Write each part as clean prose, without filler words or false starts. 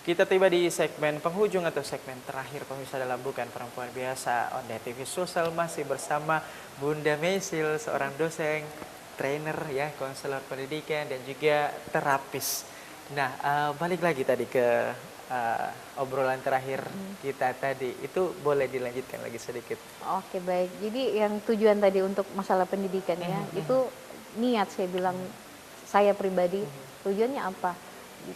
Kita tiba di segmen penghujung atau segmen terakhir pemirsa dalam Bukan Perempuan Biasa on TV Sosial, masih bersama Bunda Mesil, seorang dosen, trainer ya, konselor pendidikan dan juga terapis. Nah, balik lagi tadi ke obrolan terakhir kita tadi, itu boleh dilanjutkan lagi sedikit. Oke, baik. Jadi yang tujuan tadi untuk masalah pendidikan ya, itu niat saya bilang, saya pribadi, tujuannya apa?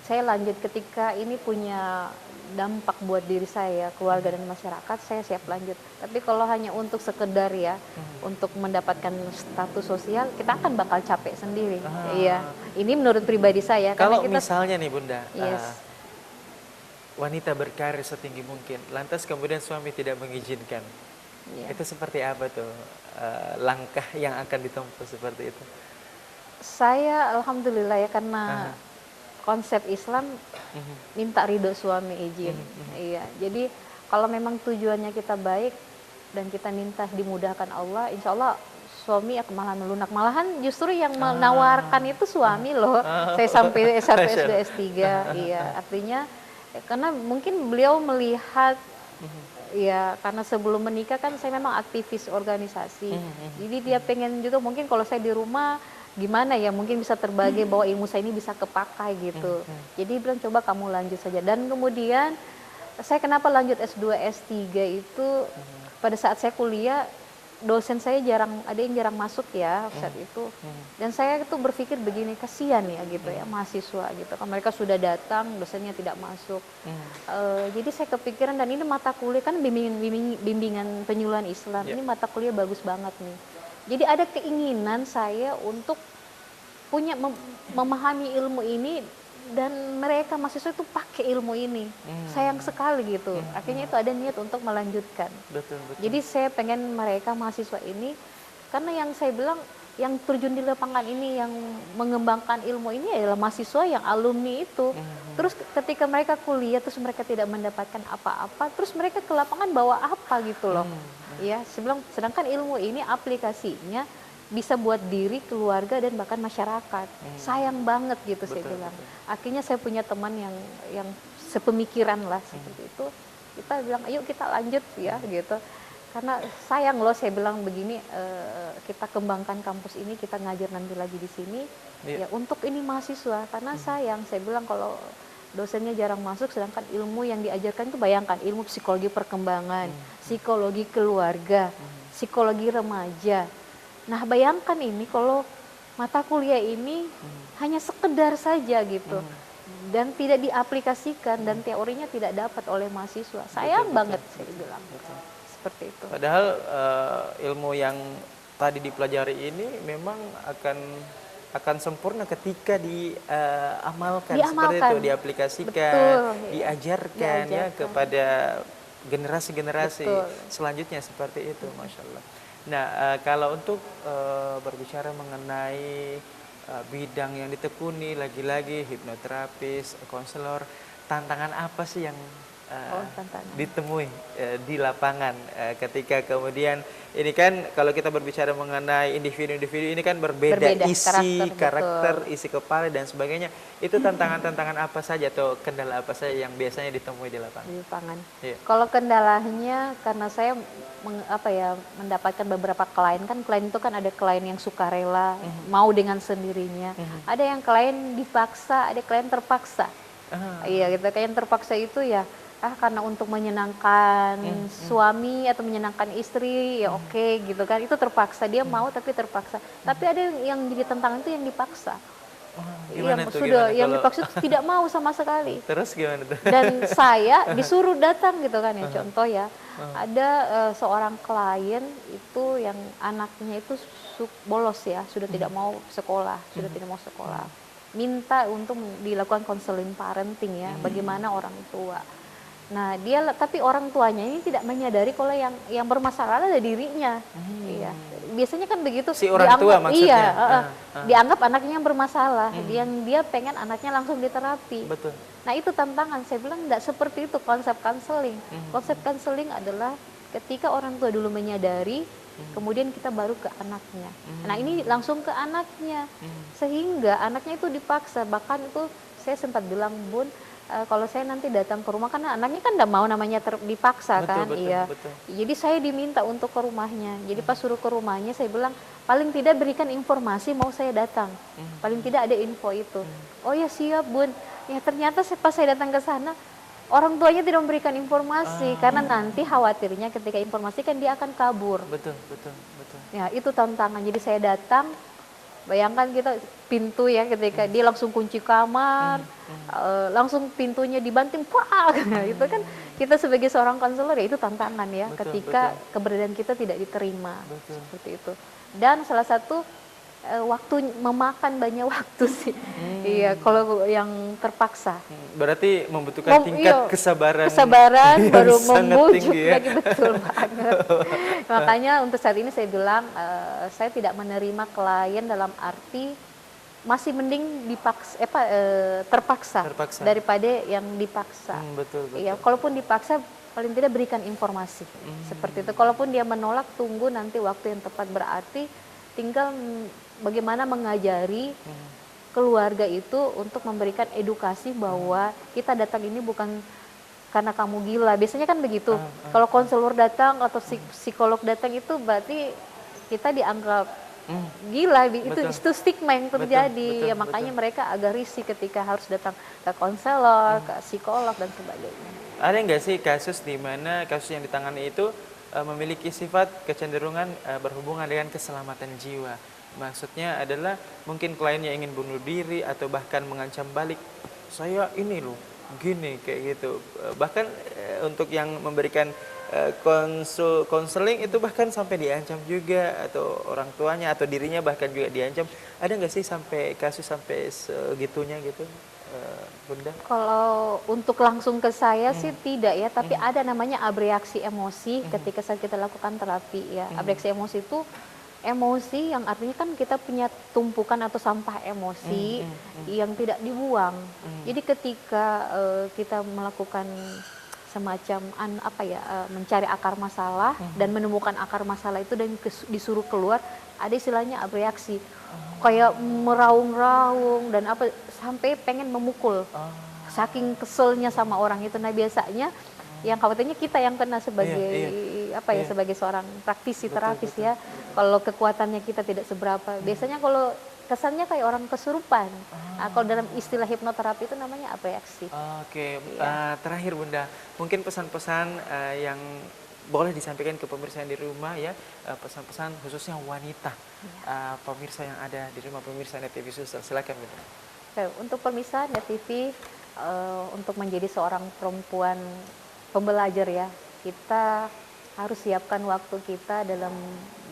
Saya lanjut ketika ini punya dampak buat diri saya, keluarga dan masyarakat, saya siap lanjut. Tapi kalau hanya untuk sekedar ya, untuk mendapatkan status sosial, kita akan bakal capek sendiri. Iya, ini menurut pribadi saya. Kalau Karena kita, misalnya nih Bunda, yes. Wanita berkarir setinggi mungkin, lantas kemudian suami tidak mengizinkan, itu seperti apa tuh langkah yang akan ditempuh seperti itu? Saya alhamdulillah ya, karena konsep Islam minta ridho suami izin. Iya, jadi kalau memang tujuannya kita baik dan kita minta dimudahkan Allah, insya Allah suami akan malah melunak. Malahan justru yang menawarkan itu suami loh. Saya sampai S1, S2, S3. Iya, artinya karena mungkin beliau melihat ya, karena sebelum menikah kan saya memang aktivis organisasi. Jadi dia pengen juga mungkin kalau saya di rumah gimana ya, mungkin bisa terbagi bahwa ilmu saya ini bisa kepakai gitu. Jadi bilang coba kamu lanjut saja. Dan kemudian saya kenapa lanjut S2 S3 itu, pada saat saya kuliah dosen saya ada yang jarang masuk ya saat itu. Dan saya itu berpikir begini, kasihan ya gitu ya mahasiswa gitu kan, mereka sudah datang dosennya tidak masuk. Jadi saya kepikiran, dan ini mata kuliah kan bimbingan penyuluhan Islam, ini mata kuliah bagus banget nih. Jadi ada keinginan saya untuk punya memahami ilmu ini, dan mereka mahasiswa itu pakai ilmu ini. Sayang sekali gitu. Akhirnya itu ada niat untuk melanjutkan. Betul. Jadi saya pengen mereka mahasiswa ini, karena yang saya bilang yang terjun di lapangan ini, yang mengembangkan ilmu ini adalah mahasiswa yang alumni itu. Terus ketika mereka kuliah terus mereka tidak mendapatkan apa-apa, terus mereka ke lapangan bawa apa gitu loh. Ya, sedangkan ilmu ini aplikasinya bisa buat diri, keluarga, dan bahkan masyarakat. Sayang banget gitu saya bilang. Akhirnya saya punya teman yang sepemikiran lah seperti itu. Kita bilang ayo kita lanjut ya gitu. Karena sayang loh saya bilang begini, kita kembangkan kampus ini, kita ngajar nanti lagi di sini ya untuk ini mahasiswa. Karena sayang saya bilang kalau dosennya jarang masuk, sedangkan ilmu yang diajarkan itu, bayangkan ilmu psikologi perkembangan, psikologi keluarga, psikologi remaja. Nah bayangkan ini kalau mata kuliah ini hanya sekedar saja gitu, dan tidak diaplikasikan, dan teorinya tidak dapat oleh mahasiswa. Sayang banget saya bilang seperti itu. Padahal ilmu yang tadi dipelajari ini memang akan sempurna ketika diamalkan, seperti itu, diaplikasikan. Betul, diajarkan ya kepada generasi-generasi selanjutnya seperti itu, Masya Allah. Nah, kalau untuk berbicara mengenai bidang yang ditekuni, lagi-lagi hipnoterapis, konselor, tantangan apa sih yang ditemui di lapangan ketika kemudian ini kan, kalau kita berbicara mengenai individu-individu ini kan berbeda isi karakter, isi kepala dan sebagainya. Itu tantangan-tantangan apa saja atau kendala apa saja yang biasanya ditemui di lapangan? Di lapangan. Kalau kendalanya, karena saya mendapatkan beberapa klien, kan klien itu kan ada klien yang sukarela, mau dengan sendirinya. Ada yang klien dipaksa, ada klien terpaksa. Iya gitu, klien terpaksa itu ya karena untuk menyenangkan suami atau menyenangkan istri ya oke gitu kan, itu terpaksa, dia mau tapi terpaksa. Tapi ada yang jadi tantangan itu yang dipaksa. Yang dipaksa itu tidak mau sama sekali. Terus gimana tuh? Dan saya disuruh datang gitu kan ya. Contoh ya, ada seorang klien itu yang anaknya itu bolos ya, sudah tidak mau sekolah, minta untuk dilakukan konseling parenting ya, bagaimana orang tua. Nah tapi orang tuanya ini tidak menyadari kalau yang bermasalah adalah dirinya. Iya, biasanya kan begitu. Si orang tua maksudnya. Dianggap anaknya yang bermasalah, dia pengen anaknya langsung diterapi. Betul. Nah itu tantangan. Saya bilang tidak seperti itu konsep konseling. Konsep konseling adalah ketika orang tua dulu menyadari, kemudian kita baru ke anaknya. Nah ini langsung ke anaknya, sehingga anaknya itu dipaksa. Bahkan itu saya sempat bilang, Bun, kalau saya nanti datang ke rumah, karena anaknya kan nggak mau namanya dipaksa kan, iya. Betul. Jadi saya diminta untuk ke rumahnya. Jadi pas suruh ke rumahnya, saya bilang paling tidak berikan informasi mau saya datang. Paling tidak ada info itu. Oh ya siap bun. Ya ternyata pas saya datang ke sana, orang tuanya tidak memberikan informasi karena nanti khawatirnya ketika informasi kan dia akan kabur. Betul. Ya itu tantangan. Jadi saya datang. Bayangkan kita pintu ya ketika dia langsung kunci kamar, langsung pintunya dibanting, itu kan kita sebagai seorang konselor ya itu tantangan ya, ketika keberadaan kita tidak diterima, seperti itu. Dan salah satu waktu memakan banyak waktu sih, iya kalau yang terpaksa. Berarti membutuhkan tingkat kesabaran baru memujuk ya? lagi, betul banget. Makanya untuk saat ini saya bilang saya tidak menerima klien dalam arti masih mending terpaksa daripada yang dipaksa. Betul. Iya, kalaupun dipaksa paling tidak berikan informasi seperti itu. Kalaupun dia menolak, tunggu nanti waktu yang tepat, berarti tinggal bagaimana mengajari keluarga itu untuk memberikan edukasi bahwa kita datang ini bukan karena kamu gila. Biasanya kan begitu. Kalau konselor datang atau psikolog datang itu berarti kita dianggap gila. Itu stigma yang terjadi. Ya makanya mereka agak risih ketika harus datang ke konselor, ke psikolog dan sebagainya. Ada nggak sih kasus di mana kasus yang ditangani itu memiliki sifat kecenderungan berhubungan dengan keselamatan jiwa? Maksudnya adalah mungkin kliennya ingin bunuh diri atau bahkan mengancam balik, saya ini loh gini kayak gitu. Bahkan untuk yang memberikan konseling itu bahkan sampai diancam juga, atau orang tuanya atau dirinya bahkan juga diancam. Ada nggak sih sampai kasus sampai segitunya gitu, Bunda? Kalau untuk langsung ke saya sih tidak ya, tapi ada namanya abreaksi emosi ketika saat kita lakukan terapi ya. Abreaksi emosi itu emosi yang artinya kan kita punya tumpukan atau sampah emosi yang tidak dibuang. Jadi ketika kita melakukan semacam mencari akar masalah dan menemukan akar masalah itu dan disuruh keluar, ada istilahnya abreaksi. Kayak meraung-raung dan sampai pengen memukul. Saking keselnya sama orang itu. Nah, biasanya yang khawatirnya kita yang kena sebagai sebagai seorang praktisi terapis ya. Kalau kekuatannya kita tidak seberapa. Biasanya kalau kesannya kayak orang kesurupan. Nah, kalau dalam istilah hipnoterapi itu namanya abreaksi. Oke. Terakhir Bunda, mungkin pesan-pesan yang boleh disampaikan ke pemirsa yang di rumah ya, pesan-pesan khususnya wanita, pemirsa yang ada di rumah, pemirsa Net TV Sulsel. Silakan Bunda. Untuk pemirsa Net TV, untuk menjadi seorang perempuan pembelajar ya, kita harus siapkan waktu kita dalam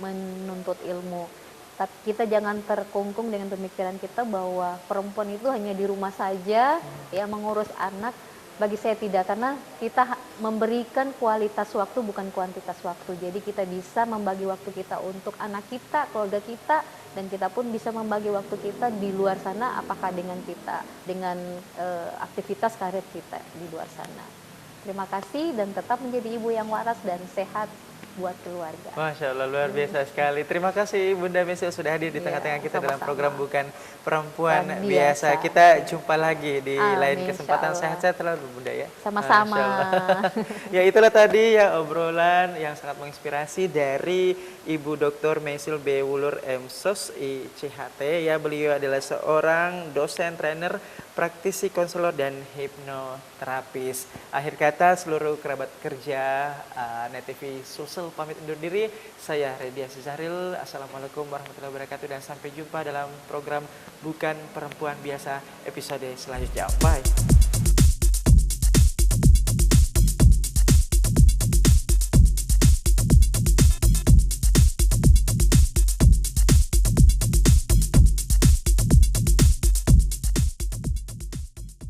menuntut ilmu. Tapi kita jangan terkungkung dengan pemikiran kita bahwa perempuan itu hanya di rumah saja ya mengurus anak. Bagi saya tidak, karena kita memberikan kualitas waktu bukan kuantitas waktu. Jadi kita bisa membagi waktu kita untuk anak kita, keluarga kita, dan kita pun bisa membagi waktu kita di luar sana, apakah dengan aktivitas karir kita di luar sana. Terima kasih dan tetap menjadi ibu yang waras dan sehat buat keluarga. Masya Allah, luar biasa sekali. Terima kasih Bunda Mesil sudah hadir di tengah-tengah kita dalam program Bukan Perempuan Biasa. Kita jumpa lagi di lain kesempatan. Sehat-sehat selalu Bunda ya. Sama-sama. Ya itulah tadi ya obrolan yang sangat menginspirasi dari Ibu Dr. Mesil B. Wulur MSos ICHT ya. Beliau adalah seorang dosen, trainer, praktisi konselor dan hipnoterapis. Akhir kata seluruh kerabat kerja Net TV Sulsel pamit undur diri. Saya Redia Zahril. Assalamualaikum warahmatullahi wabarakatuh dan sampai jumpa dalam program Bukan Perempuan Biasa episode selanjutnya. Bye.